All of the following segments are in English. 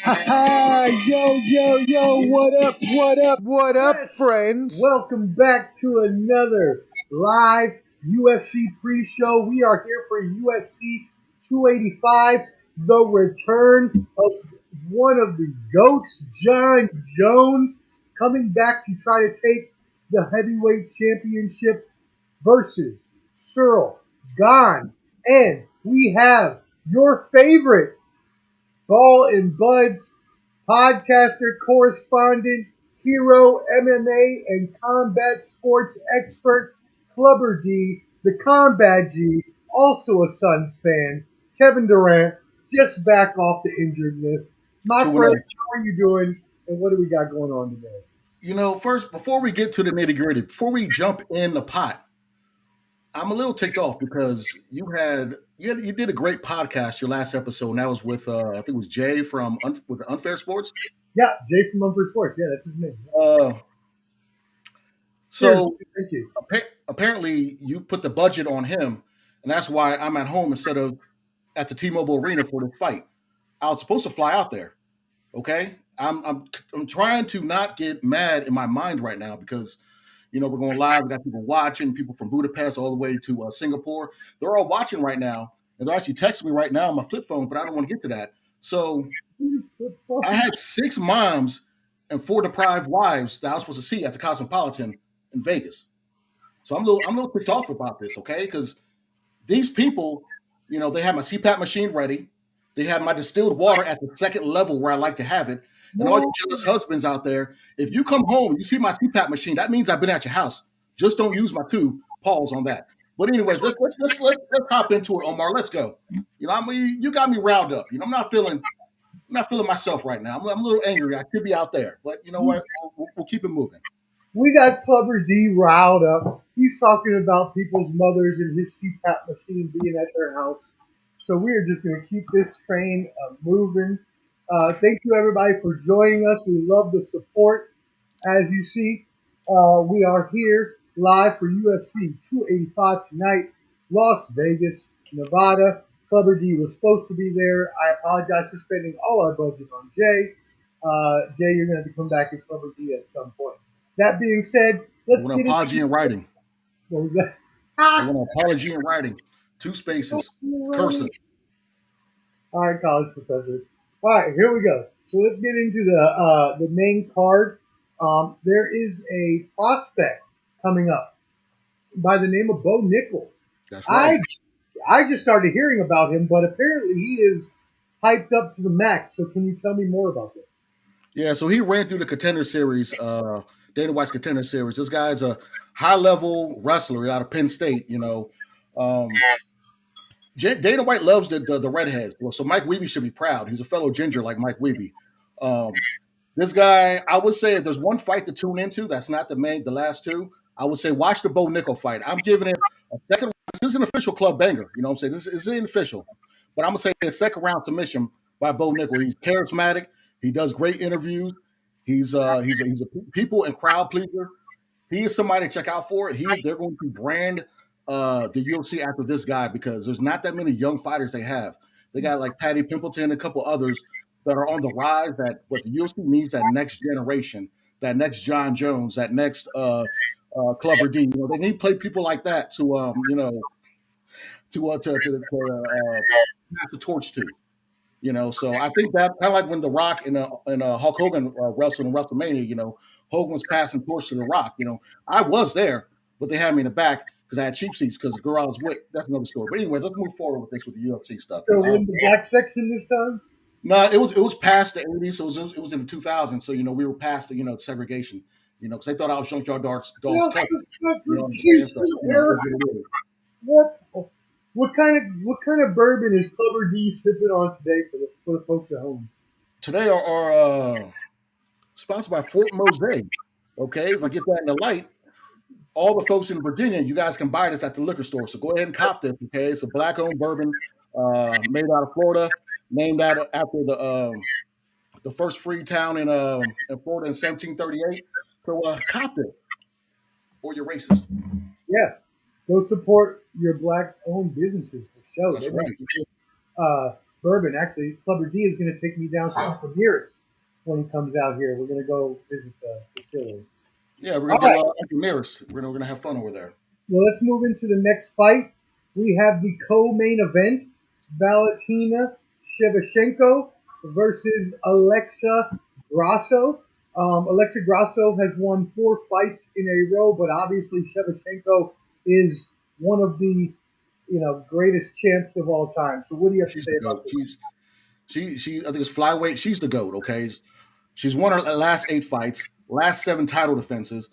Yo, what up, friends? Welcome back to another live UFC pre-show. We are here for UFC 285, the return of one of the GOATs, Jon Jones, coming back to try to take the heavyweight championship versus Ciryl Gane. And we have your favorite Ball and Buds podcaster, correspondent, hero, MMA, and combat sports expert, Clubber D, the Combat G, also a Suns fan, Kevin Durant, just back off the injured list. My friend, how are you doing, and what do we got going on today? You know, first, before we get to the nitty gritty, before we jump in the pot, I'm a little ticked off because you did a great podcast your last episode, and that was with I think it was Jay from with Unfair Sports. Yeah, Jay from Unfair Sports. Yeah, that's his name. So thank you. Apparently, you put the budget on him, and that's why I'm at home instead of at the T-Mobile Arena for the fight. I was supposed to fly out there. Okay, I'm trying to not get mad in my mind right now because, you know, we're going live. We got people watching, people from Budapest all the way to Singapore. They're all watching right now, and they're actually texting me right now on my flip phone. But I don't want to get to that. So I had 6 moms and 4 deprived wives that I was supposed to see at the Cosmopolitan in Vegas. So I'm a little ticked off about this, okay? Because these people, you know, they had my CPAP machine ready. They had my distilled water at the second level where I like to have it. And all you jealous husbands out there, if you come home and you see my CPAP machine, that means I've been at your house. Just don't use my tube. Pause on that. But anyways, let's hop into it, Omar. Let's go. You know, I mean, you got me riled up. You know, I'm not feeling myself right now. I'm a little angry. I could be out there, but you know what? We'll keep it moving. We got Clubber D riled up. He's talking about people's mothers and his CPAP machine being at their house. So we are just going to keep this train moving. Thank you, everybody, for joining us. We love the support. As you see, we are here live for UFC 285 tonight, Las Vegas, Nevada. Clubber D was supposed to be there. I apologize for spending all our budget on Jay. Jay, you're going to have to come back and Clubber D at some point. That being said, let's get an apology in writing. What was that? I want an apology in writing. 2 spaces. Cursive. All right, college professor. All right, here we go. So let's get into the main card. There is a prospect coming up by the name of Bo Nickal. That's right. I just started hearing about him, but apparently he is hyped up to the max. So can you tell me more about this? Yeah, so he ran through the Contender Series, Dana White's Contender Series. This guy's a high-level wrestler out of Penn State, you know. Dana White loves the redheads. So Mike Weeby should be proud. He's a fellow ginger like Mike Weeby. This guy, I would say if there's one fight to tune into, that's not the last 2, I would say watch the Bo Nickal fight. I'm giving it a second. This is an official club banger. You know what I'm saying? This is unofficial. But I'm going to say a second round submission by Bo Nickal. He's charismatic. He does great interviews. He's a people and crowd pleaser. He is somebody to check out for. They're going to brand the UFC after this guy because there's not that many young fighters they have. They got like Patty Pimpleton and a couple others that are on the rise. But the UFC needs that next generation, that next Jon Jones, that next Clubber D. You know, they need to play people like that to pass the torch to. You know, so I think that kind of like when The Rock and Hulk Hogan wrestled in WrestleMania. You know, Hogan was passing torch to The Rock. You know, I was there, but they had me in the back because I had cheap seats because the girl I was with. That's another story. But anyways, let's move forward with this with the UFC stuff. So in the black section this time? No, it was past the 80s, so it was in the 2000s. So you know, we were past the segregation. You know, because they thought I was Junkyard Dog's cousin. What kind of bourbon is Clubber D sipping on today for the folks at home? Today are sponsored by Fort Mosaic. Okay, if I get that in the light, all the folks in Virginia, you guys can buy this at the liquor store. So go ahead and cop this. Okay, it's a black-owned bourbon made out of Florida, named after the first free town in Florida in 1738. So cop it, or you're racist. Yeah, go support your black-owned businesses for sure. That's right. bourbon. Actually, Clubber D is going to take me down to Uncle Nearest when he comes out here. We're going to go visit the distillery. Yeah, we're All gonna right. do Uncle Nearest. We're gonna have fun over there. Well, let's move into the next fight. We have the co-main event: Valentina Shevchenko versus Alexa Grasso. Alexa Grasso has won 4 fights in a row, but obviously Shevchenko is one of the greatest champs of all time. So, what do you have to She's say the about goat. this? She. I think it's flyweight. She's the goat. Okay, she's won her last 8 fights, last 7 title defenses.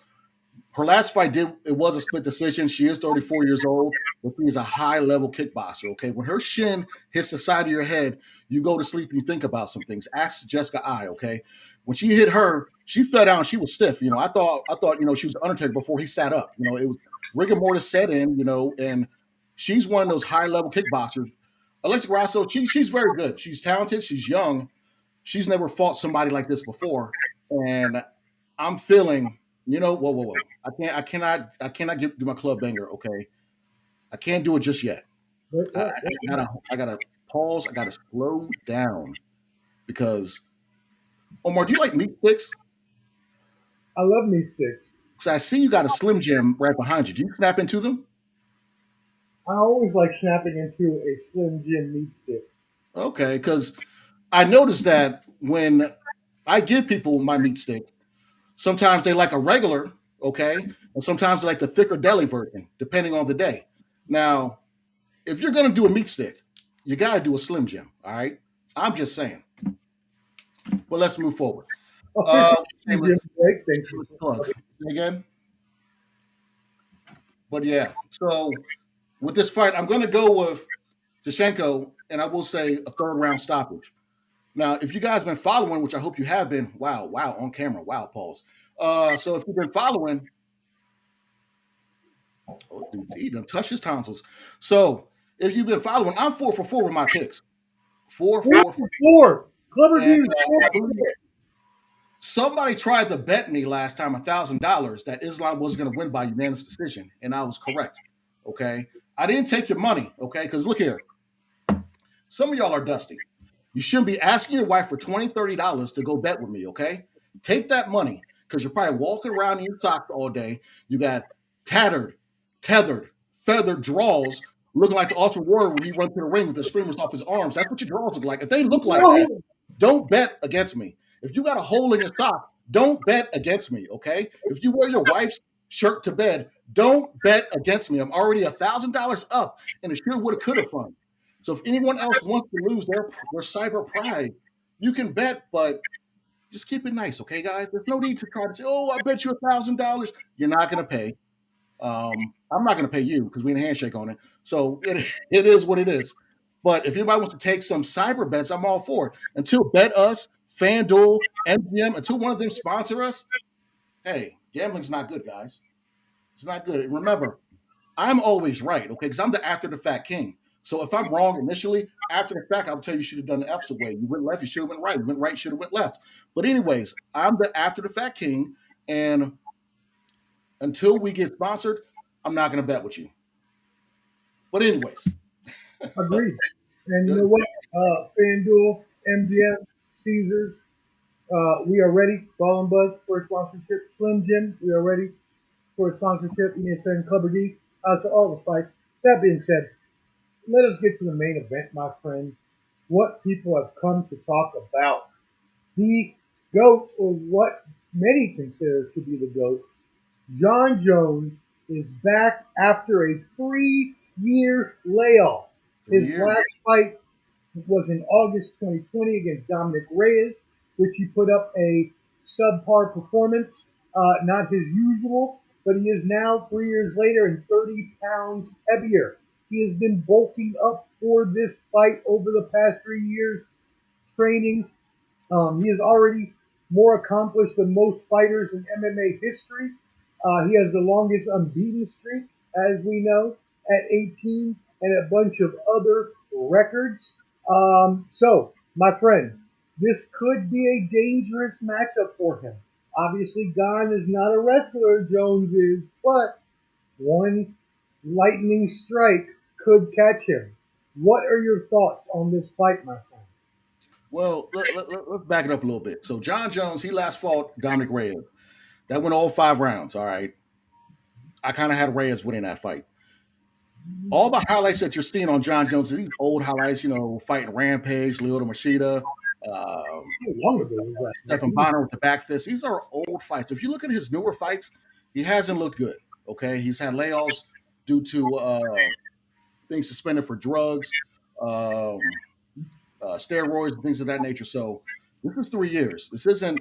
Her last fight it was a split decision. She is 34 years old, but she's a high level kickboxer. Okay, when her shin hits the side of your head, you go to sleep and you think about some things. Ask Jessica I. Okay, when she hit her, she fell down. She was stiff. I thought she was the Undertaker before he sat up. It was rigor mortis set in. And she's one of those high level kickboxers. Alexa Grasso, she's very good. She's talented. She's young. She's never fought somebody like this before, and I'm feeling, whoa. I cannot do my club banger. Okay, I can't do it just yet. I gotta pause. I gotta slow down because Omar, do you like meat sticks? I love meat sticks. Because I see you got a Slim Jim right behind you. Do you snap into them? I always like snapping into a Slim Jim meat stick. Okay, because I noticed that when I give people my meat stick, sometimes they like a regular, okay, and sometimes they like the thicker deli version, depending on the day. Now, if you're gonna do a meat stick, you gotta do a Slim Jim. All right, I'm just saying. But let's move forward. Official Slim Shameless, Jim break. Thank you. shameless plug. Say again. But yeah, so with this fight, I'm gonna go with Shevchenko, and I will say a 3rd round stoppage. Now, if you guys been following, which I hope you have been, wow, on camera, wow, pause. So if you've been following, oh, dude, he done touched his tonsils. So if you've been following, I'm 4 for 4 with my picks. 4 4 4. 4. Clever And dude. I believe somebody tried to bet me last time $1,000 that Islam was going to win by unanimous decision, and I was correct. Okay, I didn't take your money. Okay, because look here, some of y'all are dusty. You shouldn't be asking your wife for $20, $30 to go bet with me. Okay, take that money because you're probably walking around in your socks all day. You got tattered, tethered, feathered draws. Looking like the Ultimate Warrior when he runs to the ring with the streamers off his arms. That's what your draws look like. If they look like that, don't bet against me. If you got a hole in your sock, don't bet against me, okay? If you wear your wife's shirt to bed, don't bet against me. I'm already $1,000 up in the shoulda, woulda, coulda fund. So if anyone else wants to lose their cyber pride, you can bet, but just keep it nice, okay, guys? There's no need to try to say, "Oh, I bet you $1,000." You're not going to pay. I'm not going to pay you because we had a handshake on it. So it is what it is. But if anybody wants to take some cyber bets, I'm all for it. Until Bet Us, FanDuel, MGM, until one of them sponsor us, hey, gambling's not good, guys. It's not good. Remember, I'm always right, okay? Because I'm the after the fact king. So if I'm wrong initially, after the fact, I'll tell you should have done the opposite way. You went left, you should have went right. You went right, should have went left. But anyways, I'm the after the fact king, and until we get sponsored, I'm not going to bet with you. But anyways, Agreed. And you know what? FanDuel, MGM, Caesars, we are ready. Ball and Buzz for a sponsorship. Slim Jim, we are ready for a sponsorship. ESPN Clubber D, out to all the fights. That being said, let us get to the main event, my friend. What people have come to talk about. The GOAT, or what many consider to be the GOAT, Jon Jones, is back after a 3-year layoff. His last fight was in August 2020 against Dominic Reyes, which he put up a subpar performance, not his usual, but he is now 3 years later and 30 pounds heavier. He has been bulking up for this fight over the past 3 years, training. He is already more accomplished than most fighters in MMA history. He has the longest unbeaten streak, as we know, at 18, and a bunch of other records. So, my friend, this could be a dangerous matchup for him. Obviously, Gane is not a wrestler, Jones is, but one lightning strike could catch him. What are your thoughts on this fight, my friend? Well, let's back it up a little bit. So John Jones, he last fought Dominic Reyes. That went all 5 rounds. All right. I kind of had Reyes winning that fight. All the highlights that you're seeing on John Jones, these old highlights, fighting Rampage, Lyoto Machida, How long ago was that? Stephen Bonner with the back fist. These are old fights. If you look at his newer fights, he hasn't looked good. Okay. He's had layoffs due to being suspended for drugs, steroids, and things of that nature. So this is 3 years. This isn't,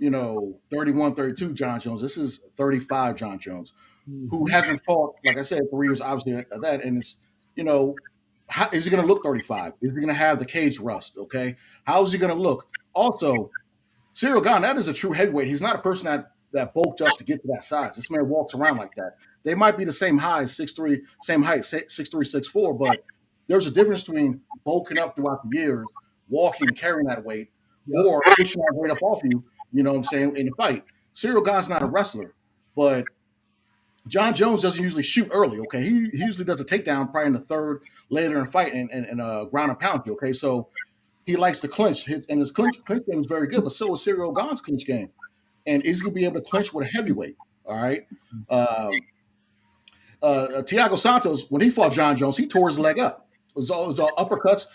31, 32 John Jones. This is 35 John Jones, who hasn't fought, like I said, 3 years, obviously, of that. And it's, how is he going to look 35? Is he going to have the cage rust? Okay. How is he going to look? Also, Ciryl Gane, that is a true heavyweight. He's not a person that bulked up to get to that size. This man walks around like that. They might be the same height, 6'3", same height, 6'3", 6'4", but there's a difference between bulking up throughout the years, walking and carrying that weight, or pushing that weight up off you, you know what I'm saying, in the fight. Ciryl Gane's not a wrestler, but John Jones doesn't usually shoot early, okay? He usually does a takedown probably in the third, later in the fight, and ground and pound you, okay? So he likes to clinch, and his clinch game is very good, but so is Ciryl Gane's clinch game. And is he going to be able to clinch with a heavyweight, all right? Thiago Santos, when he fought John Jones, he tore his leg up. It was all uppercuts.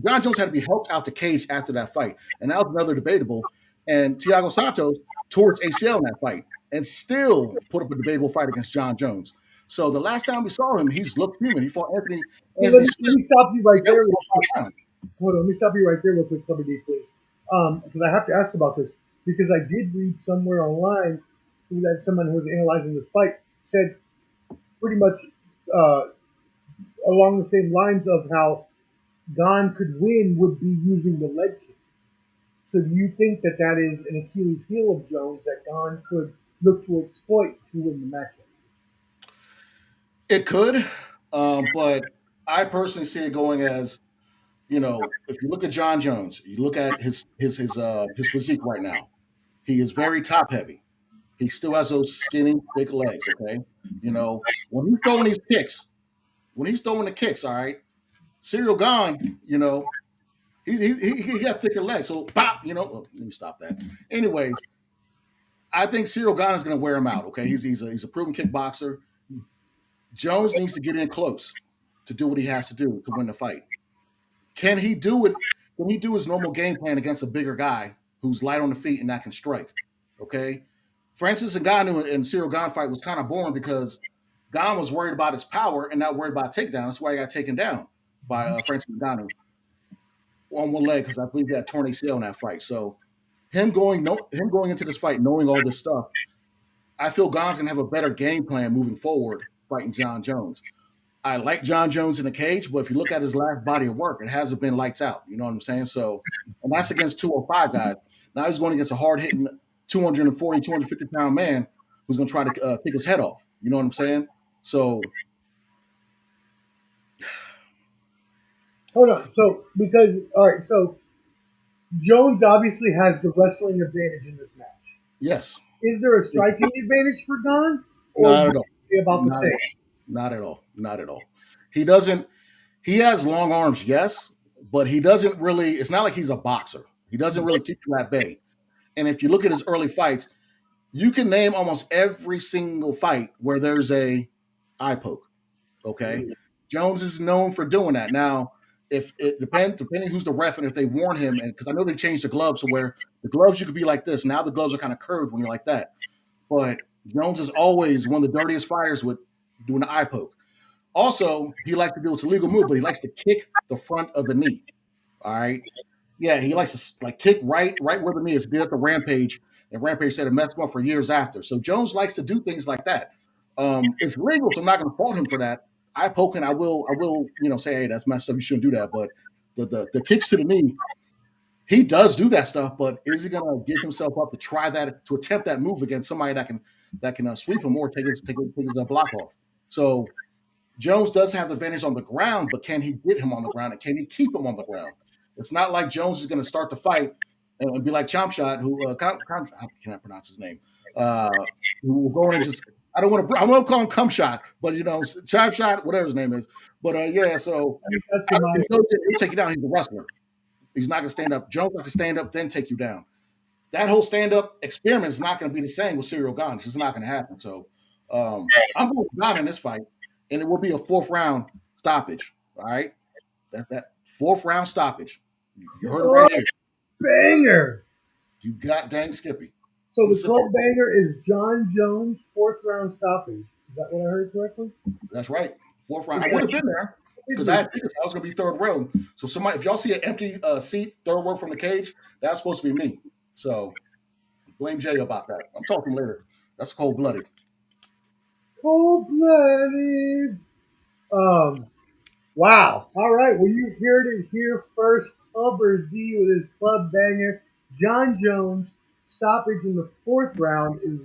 John Jones had to be helped out the cage after that fight, and that was another debatable. And Thiago Santos tore his ACL in that fight and still put up a debatable fight against John Jones. So the last time we saw him, he's looked human. He fought Anthony. Let me stop you right there. Hold on, let me stop you right there real quick, somebody, please. Because I have to ask about this. Because I did read somewhere online that someone who was analyzing this fight said pretty much along the same lines of how Gane could win would be using the leg kick. So do you think that is an Achilles heel of Jones that Gane could look to exploit to win the matchup? It could, but I personally see it going as, if you look at John Jones, you look at his physique right now. He is very top heavy. He still has those skinny, thick legs. Okay, when he's throwing these kicks, all right, Ciryl Gane, he got thicker legs. So pop, let me stop that. Anyways, I think Ciryl Gane is going to wear him out. Okay, he's a proven kickboxer. Jones needs to get in close to do what he has to do to win the fight. Can he do it? Can he do his normal game plan against a bigger guy who's light on the feet and that can strike? Okay. Francis Ngannou and Ciryl Gane fight was kind of boring because Gane was worried about his power and not worried about takedown. That's why he got taken down by Francis Ngannou on one leg because I believe he had torn ACL in that fight. So him going into this fight knowing all this stuff, I feel Gane's gonna have a better game plan moving forward fighting John Jones. I like John Jones in the cage, but if you look at his last body of work, it hasn't been lights out. You know what I'm saying? So, and that's against 205 guys. Now he's going against a hard-hitting 240, 250-pound man who's going to try to kick his head off. You know what I'm saying? So, hold on. So, so Jones obviously has the wrestling advantage in this match. Yes. Is there a striking advantage for Gane? Not at all. About the same? Not at all. Not at all. He doesn't. He has long arms, yes, but he doesn't really. It's not like he's a boxer. He doesn't really keep you at bay. And if you look at his early fights, you can name almost every single fight where there's a eye poke. Okay, Jones is known for doing that. Now, if it depending who's the ref and if they warn him, and because I know they changed the gloves, so where the gloves you could be like this. Now the gloves are kind of curved when you're like that. But Jones is always one of the dirtiest fighters with doing the eye poke. Also, he likes to do it's a legal move, but he likes to kick the front of the knee. All right. Yeah, he likes to kick right where the knee is. He did at the Rampage, and Rampage said it messed him up for years after. So Jones likes to do things like that. It's legal, so I'm not going to fault him for that. Eye poking, I will, say, hey, that's messed up. You shouldn't do that. But the kicks to the knee, he does do that stuff. But is he going to give himself up to try that, to attempt that move against somebody that can sweep him or take his block off? So Jones does have the advantage on the ground, but can he get him on the ground and can he keep him on the ground? It's not like Jones is going to start the fight and be like Champshot, who I cannot pronounce his name, who will go in and just I don't want to. I'm gonna call him cum shot, but chop shot, whatever his name is. But yeah, so he'll take you down. He's a wrestler. He's not gonna stand up. Jones has to stand up, then take you down. That whole stand up experiment is not gonna be the same with Ciryl Gane. It's just not gonna happen. So I'm going with Gane in this fight, and it will be a 4th round stoppage. All right, that 4th round stoppage. You heard it right here. Banger. You got dang Skippy. So the 12 banger is John Jones, 4th round stoppage. Is that what I heard correctly? That's right. 4th round. I would have been there because I was going to be 3rd row. So if y'all see an empty seat, 3rd row from the cage, that's supposed to be me. So blame Jay about that. I'm talking later. That's cold-blooded. Cold-blooded. Wow. All right. Well, you heard it here first. Clubber D with his club banger. John Jones. Stoppage in the 4th round. Is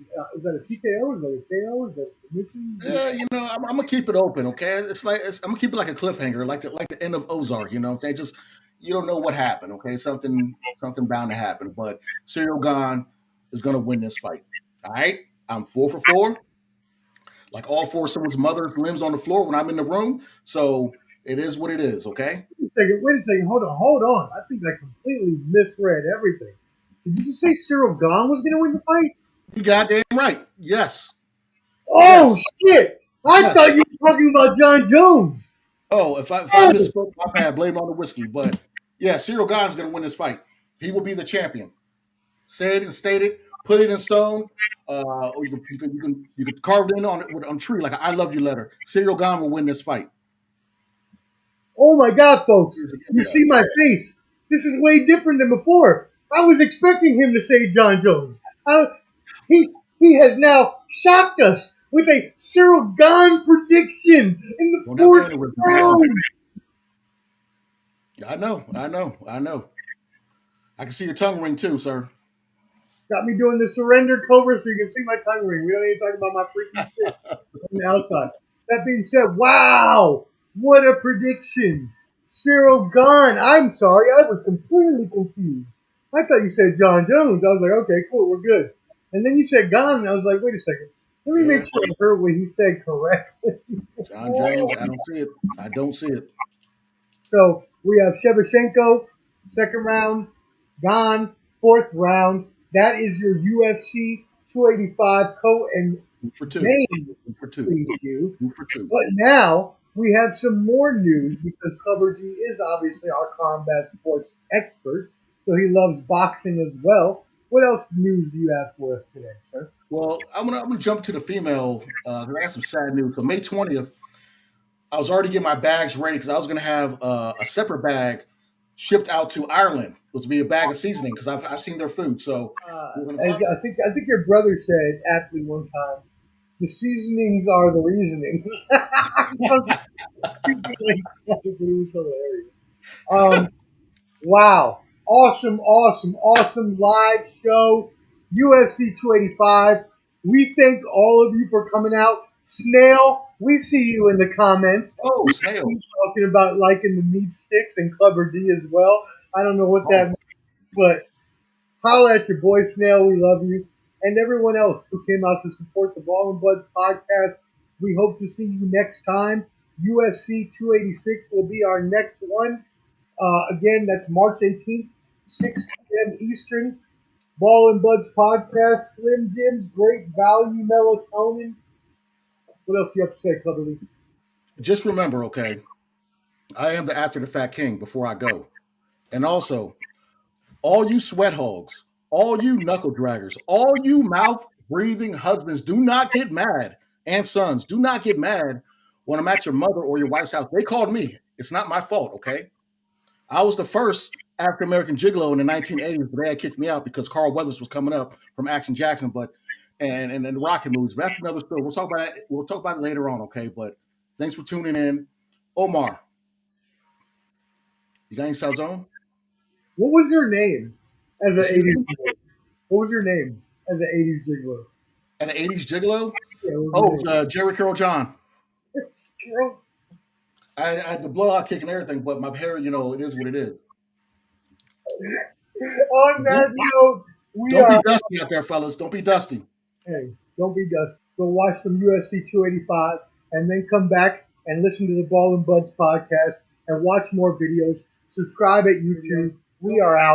that a TKO? Is that a KO? Is that a submission? Yeah, I'm gonna keep it open, okay? I'm gonna keep it like a cliffhanger, like the end of Ozark. They just you don't know what happened, okay? Something bound to happen, but Ciryl Gane is gonna win this fight. All right, I'm 4 for 4. Like all 4 of someone's mother's limbs on the floor when I'm in the room. So it is what it is, okay? Wait a second. Hold on. I think I completely misread everything. Did you just say Ciryl Gane was going to win the fight? You goddamn right. Yes. Oh, shit. I thought you were talking about John Jones. Oh, if I misspoke, my bad. Blame on the whiskey. But yeah, Ciryl Gane is going to win this fight. He will be the champion. Said and stated. Put it in stone. You can carve it in on a tree like an "I love you" letter. Ciryl Gane will win this fight. Oh my God, folks! You see my face. This is way different than before. I was expecting him to say John Jones. He has now shocked us with a Ciryl Gane prediction in the 4th round. I know. I can see your tongue ring too, sir. Got me doing the surrender cobra so you can see my tongue ring. We don't need to talk about my freaking shit on the outside. That being said, wow, what a prediction. Ciryl Gane. I'm sorry, I was completely confused. I thought you said John Jones. I was like, okay, cool, we're good. And then you said Gane, and I was like, wait a second. Let me make sure I heard what he said correctly. John Jones, I don't see it. So we have Shevchenko, 2nd round, Gane, 4th round. That is your UFC 285 and main preview. But now we have some more news because Clubber G is obviously our combat sports expert, so he loves boxing as well. What else news do you have for us today, sir? Well, I'm gonna jump to the female. I got some sad news. So May 20th, I was already getting my bags ready because I was gonna have a separate bag shipped out to Ireland. It was to be a bag of seasoning because I've seen their food. So I think your brother said aptly one time, the seasonings are the reasonings. It was hilarious. Wow. Awesome live show. UFC 285. We thank all of you for coming out. Snail, we see you in the comments. Oh, Snail. He's talking about liking the meat sticks and Clubber D as well. I don't know what that means, but holla at your boy Snail. We love you. And everyone else who came out to support the Ball and Buds podcast. We hope to see you next time. UFC 286 will be our next one. Again, that's March 18th, 6 p.m. Eastern. Ball and Buds podcast, Slim Jims, great value melatonin. What else do you have to say, Clubber Lee? Just remember, okay, I am the after the fact king before I go. And also, all you sweat hogs, all you knuckle draggers, all you mouth breathing husbands, do not get mad. And sons, do not get mad when I'm at your mother or your wife's house. They called me. It's not my fault, okay? I was the first African American gigolo in the 1980s, but they had kicked me out because Carl Weathers was coming up from Action Jackson, and the Rocket movies. But that's another story. We'll talk about it later on, okay? But thanks for tuning in. Omar, you got any Salzone? What was your name as an 80s gigolo? What was your name as an 80s gigolo? An 80s gigolo? Yeah, it was Jerry Carroll John. I had the blowout kick and everything, but my hair, it is what it is. On that note, don't be dusty out there, fellas. Don't be dusty. Hey, don't be dusty. go watch some UFC 285, and then come back and listen to the Ball and Buds podcast and watch more videos. Subscribe at YouTube. We are out.